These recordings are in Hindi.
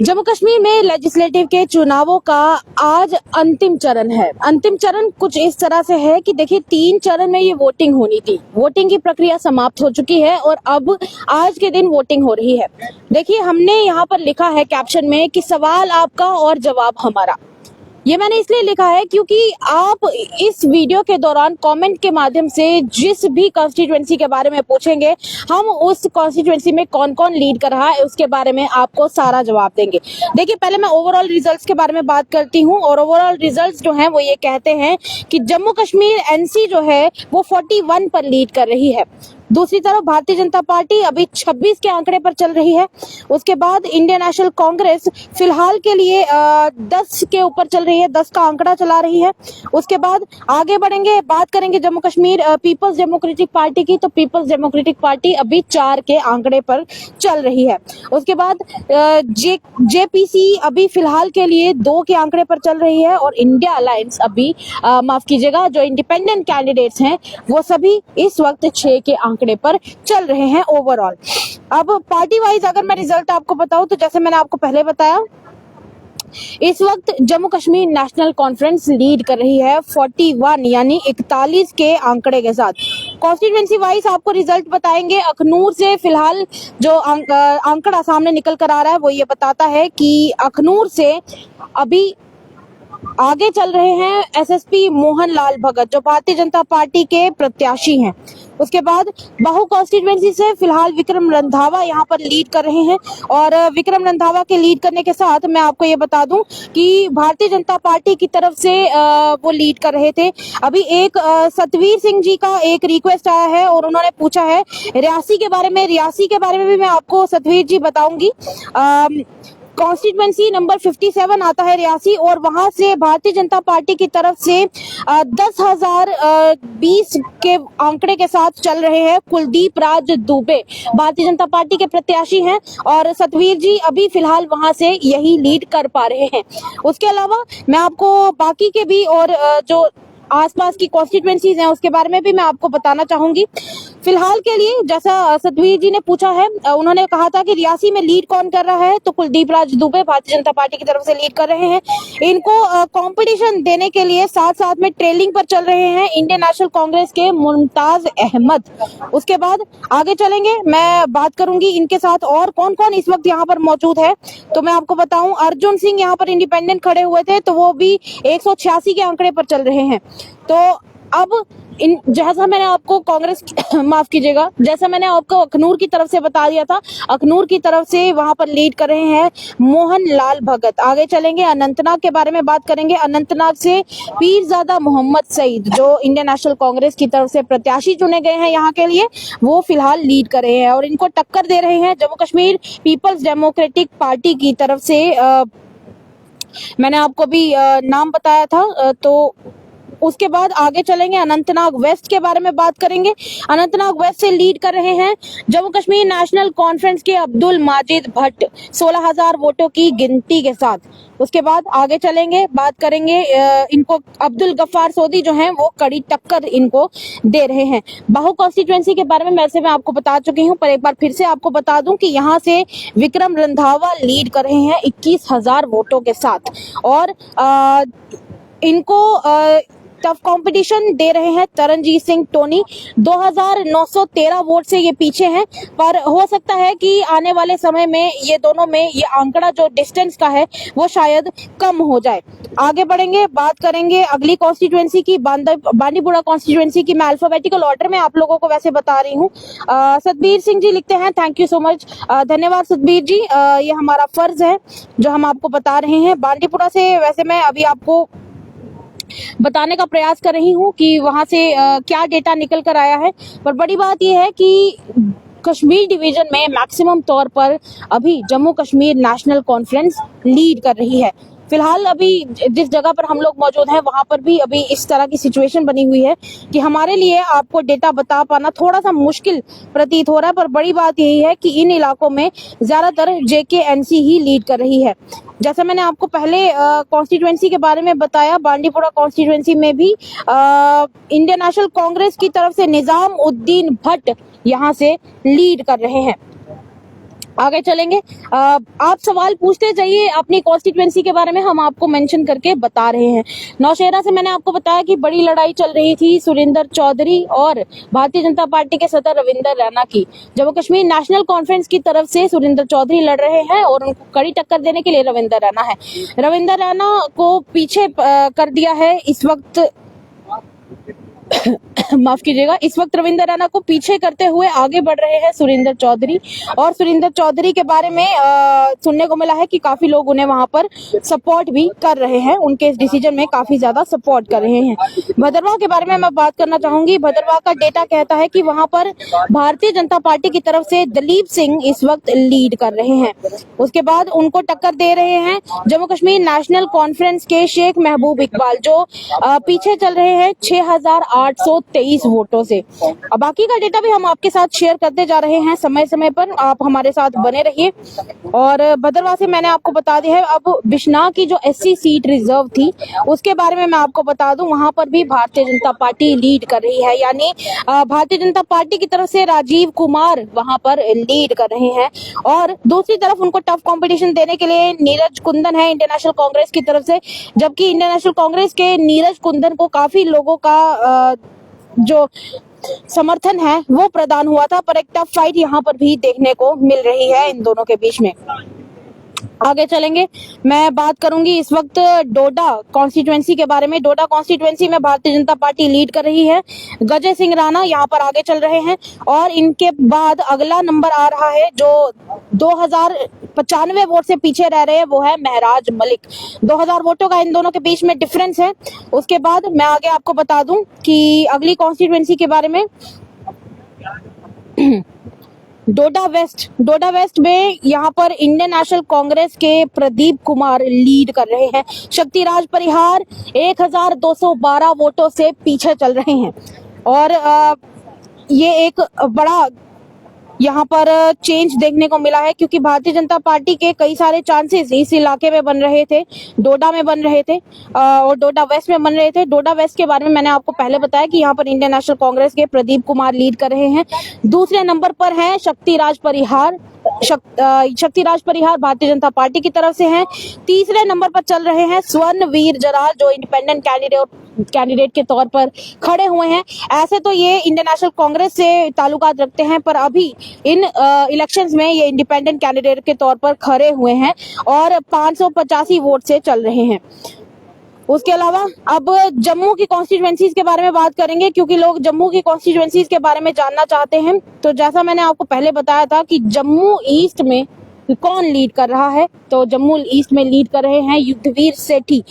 जम्मू कश्मीर में लेजिस्लेटिव के चुनावों का आज अंतिम चरण है। अंतिम चरण कुछ इस तरह से है कि देखिए 3 चरण में ये वोटिंग होनी थी। वोटिंग की प्रक्रिया समाप्त हो चुकी है और अब आज के दिन वोटिंग हो रही है। देखिए हमने यहाँ पर लिखा है कैप्शन में कि सवाल आपका और जवाब हमारा। ये मैंने इसलिए लिखा है क्योंकि आप इस वीडियो के दौरान कमेंट के माध्यम से जिस भी कॉन्स्टिट्यूएंसी के बारे में पूछेंगे, हम उस कॉन्स्टिट्यूएंसी में कौन कौन लीड कर रहा है उसके बारे में आपको सारा जवाब देंगे। देखिए पहले मैं ओवरऑल रिजल्ट्स के बारे में बात करती हूँ और ओवरऑल रिजल्ट्स जो हैं वो ये कहते हैं कि जम्मू कश्मीर एनसी जो है वो 41 पर लीड कर रही है। दूसरी तरफ भारतीय जनता पार्टी अभी 26 के आंकड़े पर चल रही है। उसके बाद इंडियन नेशनल कांग्रेस फिलहाल के लिए 10 के ऊपर चल रही है, 10 का आंकड़ा चला रही है। उसके बाद आगे बढ़ेंगे, बात करेंगे Jammu Kashmir Peoples Democratic Party की, तो पीपल्स डेमोक्रेटिक पार्टी अभी 4 के आंकड़े पर चल रही है। उसके बाद जेपीसी अभी फिलहाल के लिए 2 के आंकड़े पर चल रही है और इंडिया अलायंस अभी माफ कीजिएगा जो इंडिपेंडेंट कैंडिडेट्स हैं वो सभी इस वक्त 6 के आंकड़े पर चल रहे हैं ओवरऑल। अब पार्टी वाइज अगर मैं रिजल्ट आपको बताऊं तो जैसे मैंने आपको पहले बताया, इस वक्त Jammu Kashmir national conference lead कर रही है 41 यानी 41 के आंकड़े के साथ। कॉन्स्टिट्यूएंसी वाइज आपको रिजल्ट बताएंगे। अखनूर से फिलहाल जो आंकड़ा सामने निकल कर आ रहा है वो ये बताता है कि अखनूर से अभी आगे चल रहे हैं एसएसपी मोहन लाल भगत जो भारतीय जनता पार्टी के प्रत्याशी हैं। उसके बाद बाहू कॉन्स्टिट्यूएंसी से फिलहाल विक्रम रंधावा यहाँ पर लीड कर रहे हैं और विक्रम रंधावा के लीड करने के साथ मैं आपको ये बता दूं कि भारतीय जनता पार्टी की तरफ से वो लीड कर रहे थे। अभी एक सतवीर सिंह जी का एक रिक्वेस्ट आया है और उन्होंने पूछा है रियासी के बारे में। रियासी के बारे में भी मैं आपको सतवीर जी बताऊंगी। कॉन्स्टिट्यूएंसी नंबर 57 आता है रियासी और वहां से भारतीय जनता पार्टी की तरफ से 10,020 के आंकड़े के साथ चल रहे हैं कुलदीप राज दुबे, भारतीय जनता पार्टी के प्रत्याशी हैं और सतवीर जी अभी फिलहाल वहां से यही लीड कर पा रहे हैं। उसके अलावा मैं आपको बाकी के भी और जो आसपास की कॉन्स्टिट्यूएंसीज हैं उसके बारे में भी मैं आपको बताना चाहूंगी। फिलहाल के लिए जैसा सतवीर जी ने पूछा है, उन्होंने कहा था कि रियासी में लीड कौन कर रहा है, तो कुलदीप राज दुबे भारतीय जनता पार्टी की तरफ से लीड कर रहे हैं। इनको कंपटीशन देने के लिए साथ साथ में ट्रेलिंग पर चल रहे हैं इंडियन नेशनल कांग्रेस के मुमताज अहमद। उसके बाद आगे चलेंगे, मैं बात करूंगी इनके साथ और कौन कौन इस वक्त यहाँ पर मौजूद है। तो मैं आपको बताऊं अर्जुन सिंह यहाँ पर इंडिपेंडेंट खड़े हुए थे तो वो भी 186 के आंकड़े पर चल रहे हैं। तो अब इन जैसा मैंने आपको कांग्रेस माफ कीजिएगा, जैसा मैंने आपको अखनूर की तरफ से बता दिया था, अखनूर की तरफ से वहां पर लीड कर रहे हैं मोहन लाल भगत। आगे चलेंगे, अनंतनाग के बारे में बात करेंगे। अनंतनाग से पीरजादा मोहम्मद सईद जो इंडियन नेशनल कांग्रेस की तरफ से प्रत्याशी चुने गए हैं यहाँ के लिए, वो फिलहाल लीड कर रहे हैं और इनको टक्कर दे रहे हैं Jammu Kashmir Peoples Democratic Party की तरफ से। मैंने आपको भी नाम बताया था। तो उसके बाद आगे चलेंगे, अनंतनाग वेस्ट के बारे में बात करेंगे। अनंतनाग वेस्ट से लीड कर रहे हैं जम्मू कश्मीर नेशनल कॉन्फ्रेंस के अब्दुल माजिद भट्ट 16,000 वोटों की गिनती के साथ। उसके बाद आगे चलेंगे, बात करेंगे इनको अब्दुल गफ्फार सोदी जो हैं वो कड़ी टक्कर इनको दे रहे हैं। बाहू कॉन्स्टिट्यूएंसी के बारे में वैसे मैं आपको बता चुकी हूँ पर एक बार फिर से आपको बता दूं कि यहाँ से विक्रम रंधावा लीड कर रहे हैं 21,000 वोटों के साथ और इनको टफ कंपटीशन दे रहे हैं तरनजीत सिंह टोनी। 2,913 वोट से ये पीछे हैं पर हो सकता है कि आने वाले समय में ये दोनों में ये आंकड़ा जो डिस्टेंस का है वो शायद कम हो जाए। आगे बढ़ेंगे, बात करेंगे अगली कॉन्स्टिट्यूएंसी की, बांडीपुरा कॉन्स्टिट्यूएंसी की। मैं अल्फाबेटिकल ऑर्डर में आप लोगों को वैसे बता रही हूँ। सतबीर सिंह जी लिखते हैं, थैंक यू सो मच, धन्यवाद सतबीर जी। ये हमारा फर्ज है जो हम आपको बता रहे हैं। बांडीपुरा से वैसे मैं अभी आपको बताने का प्रयास कर रही हूँ कि वहां से क्या डेटा निकल कर आया है, पर बड़ी बात यह है कि कश्मीर डिवीजन में मैक्सिमम तौर पर अभी Jammu Kashmir national conference lead कर रही है। फिलहाल अभी जिस जगह पर हम लोग मौजूद हैं वहां पर भी अभी इस तरह की सिचुएशन बनी हुई है कि हमारे लिए आपको डेटा बता पाना थोड़ा सा मुश्किल प्रतीत हो रहा है, पर बड़ी बात यही है कि इन इलाकों में ज्यादातर जेकेएनसी ही लीड कर रही है। जैसा मैंने आपको पहले कॉन्स्टिट्यूएंसी के बारे में बताया, बांडीपुरा कॉन्स्टिट्यूएंसी में भी इंडियन नेशनल कांग्रेस की तरफ से निजाम उद्दीन भट्ट यहाँ से लीड कर रहे हैं। आगे चलेंगे। आप सवाल पूछते जाइए अपनी कॉन्स्टिट्यूएंसी के बारे में, हम आपको मेंशन करके बता रहे हैं। नौशेरा से मैंने आपको बताया कि बड़ी लड़ाई चल रही थी सुरेंद्र चौधरी और भारतीय जनता पार्टी के सदर रविंदर रैना की। जम्मू कश्मीर नेशनल कॉन्फ्रेंस की तरफ से सुरेंद्र चौधरी लड़ रहे हैं और उनको कड़ी टक्कर देने के लिए रविंदर रैना है। रविंदर रैना को पीछे कर दिया है इस वक्त माफ कीजिएगा, इस वक्त रविंदर रैना को पीछे करते हुए आगे बढ़ रहे हैं सुरेंद्र चौधरी। और सुरेंद्र चौधरी के बारे में सुनने को मिला है कि काफी लोग उन्हें वहां पर सपोर्ट भी कर रहे हैं, उनके इस डिसीजन में काफी ज्यादा सपोर्ट कर रहे हैं। भद्रवाह के बारे में मैं बात करना चाहूंगी। भद्रवाह का डेटा कहता है कि वहां पर भारतीय जनता पार्टी की तरफ से दलीप सिंह इस वक्त लीड कर रहे हैं। उसके बाद उनको टक्कर दे रहे हैं जम्मू कश्मीर नेशनल कॉन्फ्रेंस के शेख महबूब इकबाल, जो पीछे चल रहे हैं 6,823 वोटों से। अब बाकी का डेटा भी हम आपके साथ शेयर करते जा रहे हैं समय समय पर, आप हमारे साथ बने रहिए। और भद्रवाह से मैंने आपको बता दिया है। अब बिश्नाह की जो एससी सीट रिजर्व थी उसके बारे में मैं आपको बता दूं, वहां पर भी भारतीय जनता पार्टी लीड कर रही है, यानी भारतीय जनता पार्टी की तरफ से राजीव कुमार वहां पर लीड कर रहे हैं। और दूसरी तरफ उनको टफ कंपटीशन देने के लिए नीरज कुंदन है इंडियन नेशनल कांग्रेस की तरफ से, जबकि इंडियन नेशनल कांग्रेस के नीरज कुंदन को काफी लोगों का जो समर्थन है वो प्रदान हुआ था, पर एक टफ फाइट यहाँ पर भी देखने को मिल रही है इन दोनों के बीच में। आगे चलेंगे, मैं बात करूंगी इस वक्त डोडा कॉन्स्टिट्यूएंसी के बारे में। डोडा कॉन्स्टिट्यूएंसी में भारतीय जनता पार्टी लीड कर रही है, गजय सिंह राणा यहाँ पर आगे चल रहे हैं। और इनके बाद अगला नंबर आ रहा है जो 2095 वोट से पीछे रह रहे हैं, वो है महराज मलिक। 2000 वोटों का इन दोनों के बीच में डिफरेंस है। उसके बाद मैं आगे आपको बता दूं कि अगली कॉन्स्टिट्यूएंसी के बारे में डोडा वेस्ट में यहाँ पर इंडियन नेशनल कांग्रेस के प्रदीप कुमार लीड कर रहे हैं। शक्तिराज परिहार 1212 वोटों से पीछे चल रहे हैं। और ये एक बड़ा यहाँ पर चेंज देखने को मिला है, क्योंकि भारतीय जनता पार्टी के कई सारे चांसेस इस इलाके में बन रहे थे, डोडा में बन रहे थे और डोडा वेस्ट में बन रहे थे। डोडा वेस्ट के बारे में मैंने आपको पहले बताया कि यहाँ पर इंडियन नेशनल कांग्रेस के प्रदीप कुमार लीड कर रहे हैं। दूसरे नंबर पर है शक्तिराज परिहार भारतीय जनता पार्टी की तरफ से हैं। तीसरे नंबर पर चल रहे हैं स्वर्णवीर जराल, जो इंडिपेंडेंट कैंडिडेट के तौर पर खड़े हुए हैं। ऐसे तो ये इंडियन नेशनल कांग्रेस से ताल्लुकात रखते हैं, पर अभी इन इलेक्शंस में ये इंडिपेंडेंट कैंडिडेट के तौर पर खड़े हुए हैं और 585 वोट से चल रहे हैं। उसके अलावा अब जम्मू की कॉन्स्टिट्यूएंसीज के बारे में बात करेंगे, क्योंकि लोग जम्मू की कॉन्स्टिट्यूएंसीज के बारे में जानना चाहते हैं। तो जैसा मैंने आपको पहले बताया था कि जम्मू ईस्ट में कौन लीड कर रहा है, तो जम्मू ईस्ट में लीड कर रहे हैं युद्धवीर सेठी,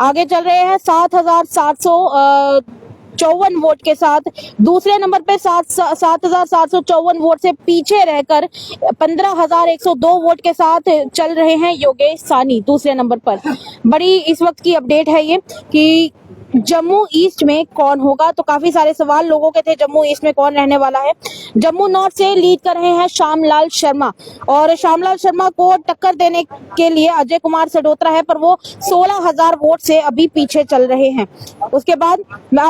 आगे चल रहे हैं 7,754 वोट के साथ। दूसरे नंबर पे 7,754 वोट से पीछे रहकर 15,102 वोट के साथ चल रहे हैं योगेश सानी दूसरे नंबर पर। बड़ी इस वक्त की अपडेट है ये कि जम्मू ईस्ट में कौन होगा, तो काफी सारे सवाल लोगों के थे जम्मू ईस्ट में कौन रहने वाला है। जम्मू नॉर्थ से लीड कर रहे हैं श्यामलाल शर्मा, और श्यामलाल शर्मा को टक्कर देने के लिए अजय कुमार सडोत्रा है, पर वो 16,000 वोट से अभी पीछे चल रहे हैं। उसके बाद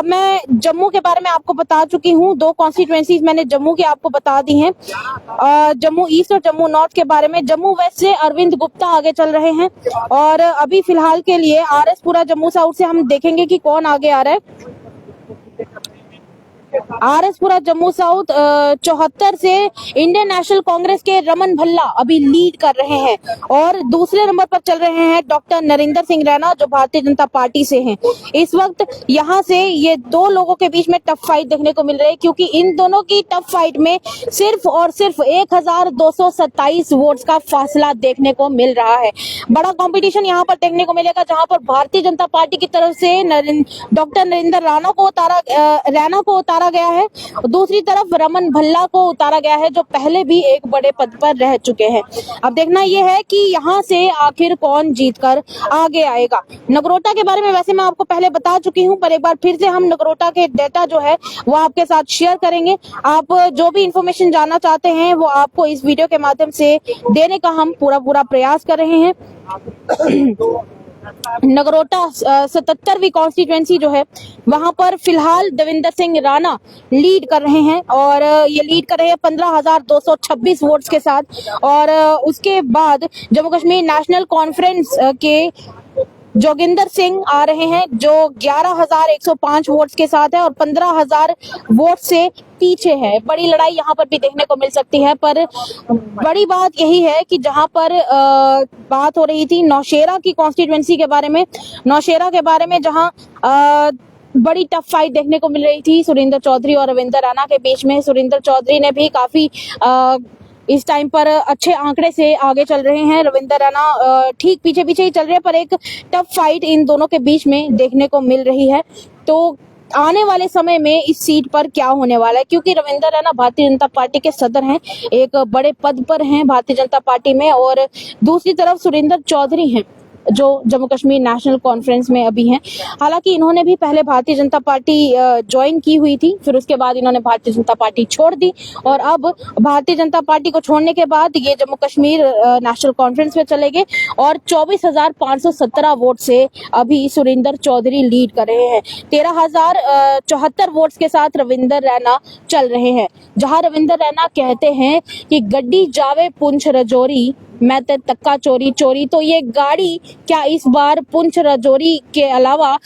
मैं जम्मू के बारे में आपको बता चुकी हूँ, 2 कॉन्स्टिट्यूएंसीज मैंने जम्मू की आपको बता दी हैं, जम्मू ईस्ट और जम्मू नॉर्थ के बारे में। जम्मू वेस्ट से अरविंद गुप्ता आगे चल रहे हैं, और अभी फिलहाल के लिए RS-पुरा जम्मू साउथ से हम देखेंगे कि कौन आगे आ रहा है। RS-पुरा जम्मू साउथ 74 से इंडियन नेशनल कांग्रेस के रमन भल्ला अभी लीड कर रहे हैं, और दूसरे नंबर पर चल रहे हैं डॉक्टर नरेंद्र सिंह रैना, जो भारतीय जनता पार्टी से हैं। इस वक्त यहाँ से ये 2 लोगों के बीच में टफ फाइट देखने को मिल रही है, क्योंकि इन दोनों की टफ फाइट में सिर्फ और सिर्फ 1,227 वोट्स का फासला देखने को मिल रहा है। बड़ा कॉम्पिटिशन यहाँ पर देखने को मिलेगा, जहाँ पर भारतीय जनता पार्टी की तरफ से डॉक्टर नरेंद्र रैना को उतारा गया है, दूसरी तरफ रमन भल्ला को उतारा गया है, जो पहले भी एक बड़े पद पर रह चुके हैं। अब देखना यह है कि यहाँ से आखिर कौन जीतकर आगे आएगा। नगरोटा के बारे में वैसे मैं आपको पहले बता चुकी हूँ, पर एक बार फिर से हम नगरोटा के डेटा जो है वो आपके साथ शेयर करेंगे। आप जो भी इंफॉर्मेशन जानना चाहते हैं वो आपको इस वीडियो के माध्यम से देने का हम पूरा प्रयास कर रहे हैं। नगरोटा 77वीं कॉन्स्टिट्यूएंसी जो है वहां पर फिलहाल देवेंद्र सिंह राणा लीड कर रहे हैं और ये लीड कर रहे हैं 15,226 वोट्स के साथ। और उसके बाद जम्मू कश्मीर नेशनल कॉन्फ्रेंस के जोगिंदर सिंह आ रहे हैं जो 11,105 वोट्स के साथ है और 15,000 वोट से पीछे है। बड़ी लड़ाई यहाँ पर भी देखने को मिल सकती है, पर बड़ी बात यही है कि जहां पर बात हो रही थी नौशेरा की कॉन्स्टिट्यूएंसी के बारे में, नौशेरा के बारे में जहां बड़ी टफ फाइट देखने को मिल रही थी सुरेंद्र चौधरी और रविंदर रैना के बीच में। सुरेंद्र चौधरी ने भी काफी इस टाइम पर अच्छे आंकड़े से आगे चल रहे हैं, रविंदर रैना ठीक पीछे पीछे ही चल रहे हैं, पर एक टफ फाइट इन दोनों के बीच में देखने को मिल रही है। तो आने वाले समय में इस सीट पर क्या होने वाला है, क्योंकि रविंदर रैना भारतीय जनता पार्टी के सदर हैं, एक बड़े पद पर हैं भारतीय जनता पार्टी में, और दूसरी तरफ सुरेंद्र चौधरी हैं जो जम्मू कश्मीर नेशनल कॉन्फ्रेंस में अभी हैं। हालांकि इन्होंने भी पहले भारतीय जनता पार्टी ज्वाइन की हुई थी, फिर उसके बाद इन्होंने भारतीय जनता पार्टी छोड़ दी और अब भारतीय जनता पार्टी को छोड़ने के बाद ये जम्मू कश्मीर नेशनल कॉन्फ्रेंस में चले गए और 24,517 वोट से अभी सुरेंद्र चौधरी लीड कर रहे हैं। 13,074 वोट्स के साथ रविंदर रैना चल रहे हैं। जहां रविंदर रैना कहते हैं कि गड्डी जावे पुंछ रजौरी मैं ते तक्का चोरी चोरी, तो ये गाड़ी क्या इस बार पुंछ रजौरी के अलावा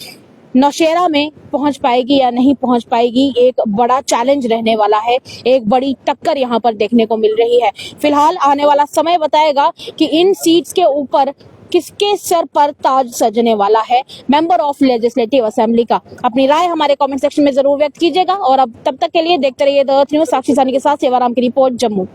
नौशेरा में पहुंच पाएगी या नहीं पहुंच पाएगी, एक बड़ा चैलेंज रहने वाला है। एक बड़ी टक्कर यहां पर देखने को मिल रही है। फिलहाल आने वाला समय बताएगा कि इन सीट्स के ऊपर किसके सर पर ताज सजने वाला है मेंबर ऑफ लेजिस्लेटिव असेंबली का। अपनी राय हमारे कमेंट सेक्शन में जरूर व्यक्त कीजिएगा और अब तब तक के लिए देखते रहिए द अर्थ न्यूज। साक्षी सानी के साथ सेवाराम की रिपोर्ट, जम्मू।